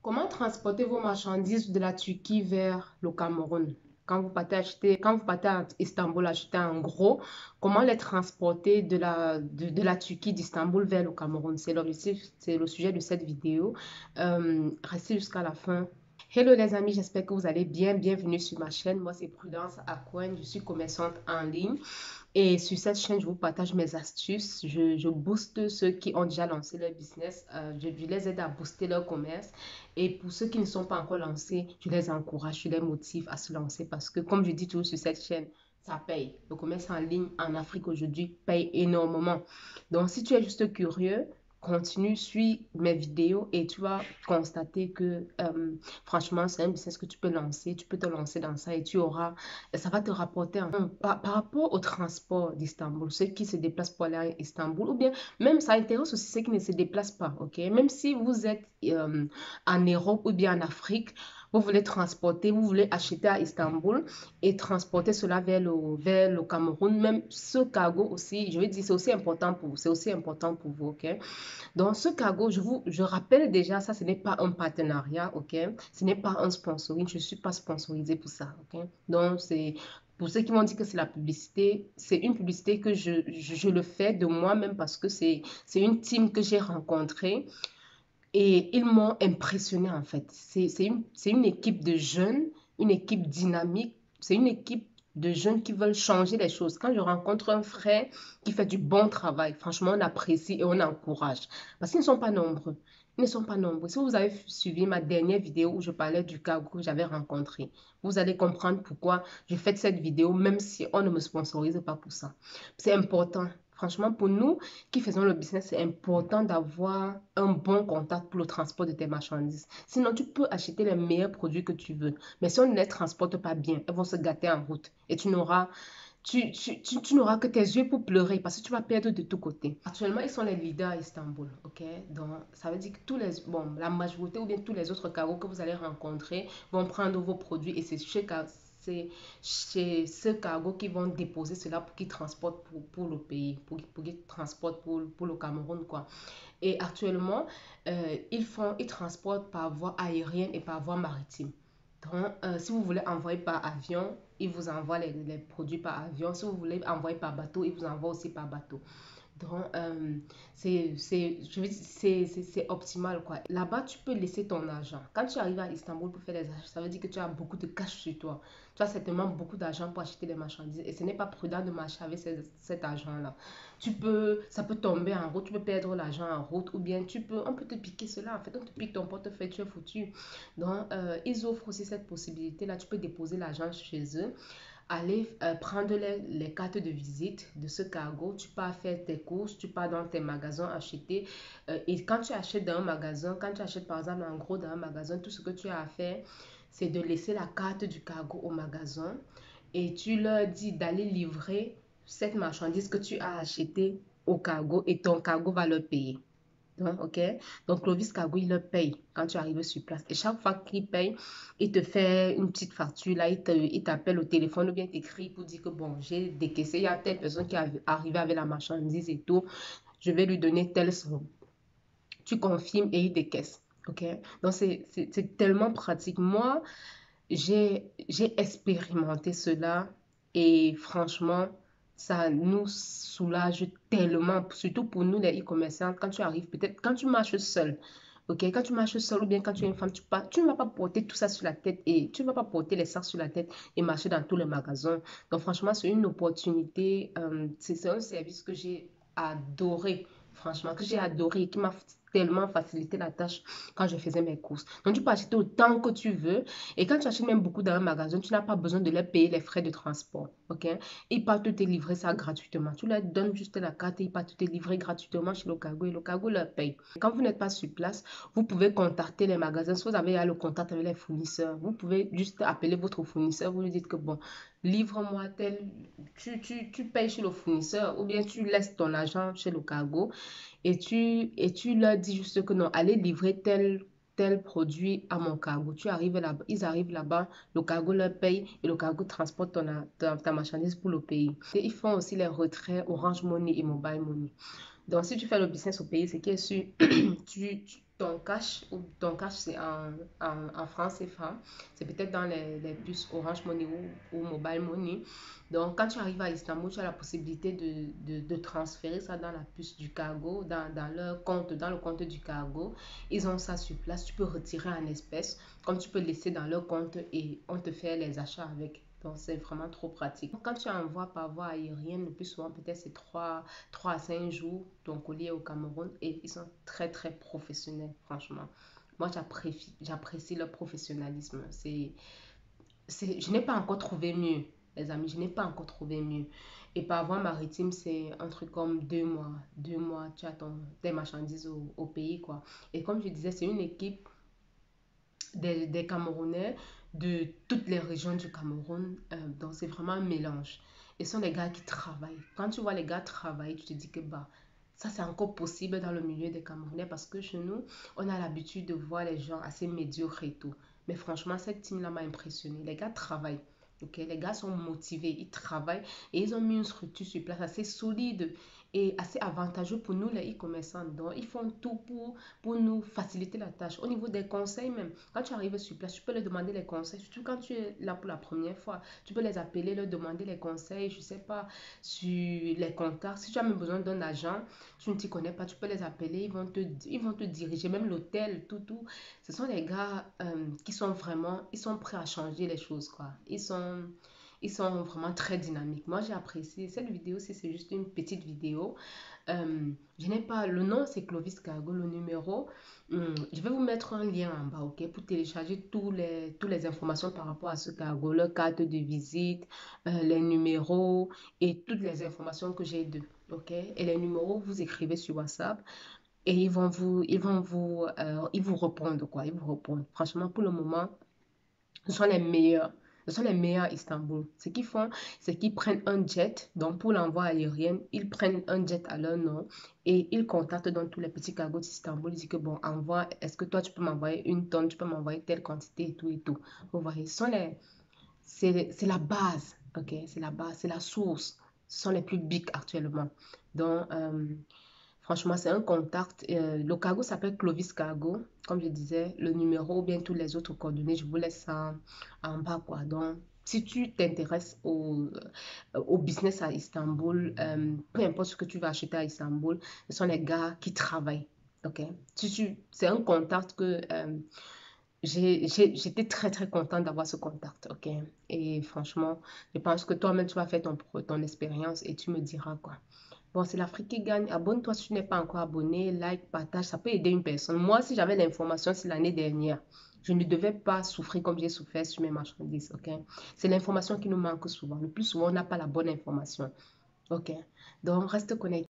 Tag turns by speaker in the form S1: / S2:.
S1: Comment transporter vos marchandises de la Turquie vers le Cameroun? Quand vous partez à Istanbul acheter en gros, comment les transporter de la Turquie d'Istanbul vers le Cameroun? C'est le sujet de cette vidéo. Restez jusqu'à la fin. Hello les amis, j'espère que vous allez bien. Bienvenue sur ma chaîne. Moi, c'est Prudence Akwen. Je suis commerçante en ligne. Et sur cette chaîne, je vous partage mes astuces. Je booste ceux qui ont déjà lancé leur business. Je les aide à booster leur commerce. Et pour ceux qui ne sont pas encore lancés, je les encourage, je les motive à se lancer parce que, comme je dis toujours sur cette chaîne, ça paye. Le commerce en ligne en Afrique aujourd'hui paye énormément. Donc, si tu es juste curieux, continue, suis mes vidéos et tu vas constater que franchement, c'est un business que tu peux lancer. Tu peux te lancer dans ça et ça va te rapporter. Par rapport au transport d'Istanbul, ceux qui se déplacent pour aller à Istanbul, ou bien même ça intéresse aussi ceux qui ne se déplacent pas, ok? Même si vous êtes en Europe ou bien en Afrique, vous voulez transporter, vous voulez acheter à Istanbul et transporter cela vers le Cameroun, même ce cargo aussi, je veux dire, c'est aussi important pour vous, c'est aussi important pour vous, ok? Dans ce cargo, je rappelle déjà, ça, ce n'est pas un partenariat, ok? Ce n'est pas un sponsoring, je ne suis pas sponsorisée pour ça, ok? Donc, c'est pour ceux qui m'ont dit que c'est la publicité, c'est une publicité que je le fais de moi-même parce que c'est une team que j'ai rencontrée et ils m'ont impressionné en fait. C'est une équipe de jeunes, une équipe dynamique, c'est une équipe de jeunes qui veulent changer les choses. Quand je rencontre un frère qui fait du bon travail, franchement, on apprécie et on encourage. Parce qu'ils ne sont pas nombreux. Ils ne sont pas nombreux. Si vous avez suivi ma dernière vidéo où je parlais du cargo que j'avais rencontré, vous allez comprendre pourquoi je fais cette vidéo, même si on ne me sponsorise pas pour ça. C'est important. Franchement, pour nous qui faisons le business, c'est important d'avoir un bon contact pour le transport de tes marchandises. Sinon, tu peux acheter les meilleurs produits que tu veux. Mais si on ne les transporte pas bien, elles vont se gâter en route. Et tu n'auras que tes yeux pour pleurer parce que tu vas perdre de tous côtés. Actuellement, ils sont les leaders à Istanbul, ok? Donc, ça veut dire que la majorité ou bien tous les autres cargos que vous allez rencontrer vont prendre vos produits et c'est chez ce cargo qui vont déposer cela pour qu'ils transportent pour le pays, pour qu'ils transportent pour le Cameroun, quoi. Et actuellement, ils transportent par voie aérienne et par voie maritime. Donc, si vous voulez envoyer par avion, ils vous envoient les produits par avion. Si vous voulez envoyer par bateau, ils vous envoient aussi par bateau. Donc, je veux dire, c'est optimal, quoi. Là-bas, tu peux laisser ton argent. Quand tu arrives à Istanbul pour faire les achats, ça veut dire que tu as beaucoup de cash sur toi. Tu as certainement beaucoup d'argent pour acheter des marchandises. Et ce n'est pas prudent de marcher avec cet argent-là. Ça peut tomber en route, tu peux perdre l'argent en route, ou bien on peut te piquer cela. En fait, on te pique ton portefeuille, tu es foutu. Donc, ils offrent aussi cette possibilité-là. Tu peux déposer l'argent chez eux, aller prendre les cartes de visite de ce cargo. Tu pars faire tes courses, tu pars dans tes magasins acheter. Et quand tu achètes dans un magasin, quand tu achètes par exemple en gros dans un magasin, tout ce que tu as à faire, c'est de laisser la carte du cargo au magasin et tu leur dis d'aller livrer cette marchandise que tu as achetée au cargo et ton cargo va leur payer. Donc, ok. Donc, Clovis Cargo, il le paye quand tu arrives sur place. Et chaque fois qu'il paye, il te fait une petite facture. Là, il t'appelle au téléphone ou bien t'écrit pour dire que bon, j'ai décaissé. Il y a telle personne qui est arrivée avec la marchandise et tout. Je vais lui donner telle somme. Tu confirmes et il décaisse. Ok. Donc, c'est tellement pratique. Moi, j'ai expérimenté cela et franchement, ça nous soulage tellement, surtout pour nous les e-commerçants, quand tu arrives, peut-être quand tu marches seul, ok, quand tu marches seul ou bien quand tu es une femme, tu ne vas pas porter tout ça sur la tête et tu ne vas pas porter les sacs sur la tête et marcher dans tous les magasins. Donc franchement, c'est une opportunité, c'est un service que j'ai adoré, franchement, que j'ai adoré et qui m'a tellement facilité la tâche quand je faisais mes courses. Donc tu peux acheter autant que tu veux et quand tu achètes même beaucoup dans un magasin, tu n'as pas besoin de leur payer les frais de transport. Ok? Ils partent te livrer ça gratuitement. Tu leur donnes juste la carte et ils partent te livrer gratuitement chez le cargo et le cargo leur paye. Quand vous n'êtes pas sur place, vous pouvez contacter les magasins. Si vous avez le contact avec les fournisseurs, vous pouvez juste appeler votre fournisseur. Vous lui dites que bon, livre-moi tel. Tu payes chez le fournisseur ou bien tu laisses ton argent chez le cargo et tu leur dis juste que non, allez livrer tel produit à mon cargo. Tu arrives là, ils arrivent là-bas, le cargo leur paye et le cargo transporte ta marchandise pour le pays. Et ils font aussi les retraits Orange Money et Mobile Money. Donc, si tu fais le business au pays, c'est qu'il est sûr, ton cash c'est en francs CFA, c'est peut-être dans les puces Orange Money ou Mobile Money. Donc, quand tu arrives à Istanbul, tu as la possibilité de transférer ça dans la puce du cargo, dans leur compte, dans le compte du cargo. Ils ont ça sur place, tu peux retirer en espèces, comme tu peux laisser dans leur compte et on te fait les achats avec. Donc, c'est vraiment trop pratique. Quand tu envoies par voie aérienne, le plus souvent, peut-être c'est 3 à 5 jours, ton colis est au Cameroun et ils sont très, très professionnels, franchement. Moi, j'apprécie leur professionnalisme. Je n'ai pas encore trouvé mieux, les amis. Je n'ai pas encore trouvé mieux. Et par voie maritime, c'est un truc comme 2 mois. 2 mois, tu as tes marchandises au pays, quoi. Et comme je disais, c'est une équipe des Camerounais de toutes les régions du Cameroun. Donc, c'est vraiment un mélange. Et ce sont des gars qui travaillent. Quand tu vois les gars travailler, tu te dis que bah, ça, c'est encore possible dans le milieu des Camerounais parce que chez nous, on a l'habitude de voir les gens assez médiocres et tout. Mais franchement, cette team-là m'a impressionné. Les gars travaillent. Ok, les gars sont motivés, ils travaillent et ils ont mis une structure sur place assez solide et assez avantageux pour nous, les e-commerçants. Donc, ils font tout pour nous faciliter la tâche. Au niveau des conseils même, quand tu arrives sur place, tu peux leur demander les conseils, surtout quand tu es là pour la première fois. Tu peux les appeler, leur demander les conseils, je sais pas, sur les contacts. Si tu as même besoin d'un agent, tu ne t'y connais pas, tu peux les appeler, ils vont te diriger, même l'hôtel, tout. Ce sont des gars qui sont vraiment, ils sont prêts à changer les choses, quoi. Ils sont vraiment très dynamiques. Moi, j'ai apprécié cette vidéo, si c'est juste une petite vidéo. Je n'ai pas le nom, c'est Clovis Cargo, le numéro. Je vais vous mettre un lien en bas, ok, pour télécharger toutes les informations par rapport à ce cargo, leur carte de visite, les numéros et toutes les informations que j'ai d'eux, ok. Et les numéros, vous écrivez sur WhatsApp et ils vous répondent, quoi, ils vous répondent. Franchement, pour le moment, ce sont les meilleurs. Ce sont les meilleurs à Istanbul. Ce qu'ils font, c'est qu'ils prennent un jet. Donc, pour l'envoi aérien, ils prennent un jet à leur nom et ils contactent dans tous les petits cargos d'Istanbul. Ils disent que, bon, envoie, est-ce que toi, tu peux m'envoyer 1 tonne, tu peux m'envoyer telle quantité et tout et tout. Vous voyez, c'est la base. OK? C'est la base, c'est la source. Ce sont les plus big actuellement. Donc, franchement, c'est un contact. Le cargo s'appelle Clovis Cargo. Comme je disais, le numéro ou bien tous les autres coordonnées, je vous laisse ça en bas, quoi. Donc, si tu t'intéresses au business à Istanbul, peu importe ce que tu vas acheter à Istanbul, ce sont les gars qui travaillent. OK? C'est un contact que j'étais très, très contente d'avoir ce contact. OK? Et franchement, je pense que toi-même, tu vas faire ton expérience et tu me diras, quoi. Bon, c'est l'Afrique qui gagne. Abonne-toi si tu n'es pas encore abonné. Like, partage. Ça peut aider une personne. Moi, si j'avais l'information, c'est l'année dernière. Je ne devais pas souffrir comme j'ai souffert sur mes marchandises. OK? C'est l'information qui nous manque souvent. Le plus souvent, on n'a pas la bonne information. OK? Donc, reste connecté.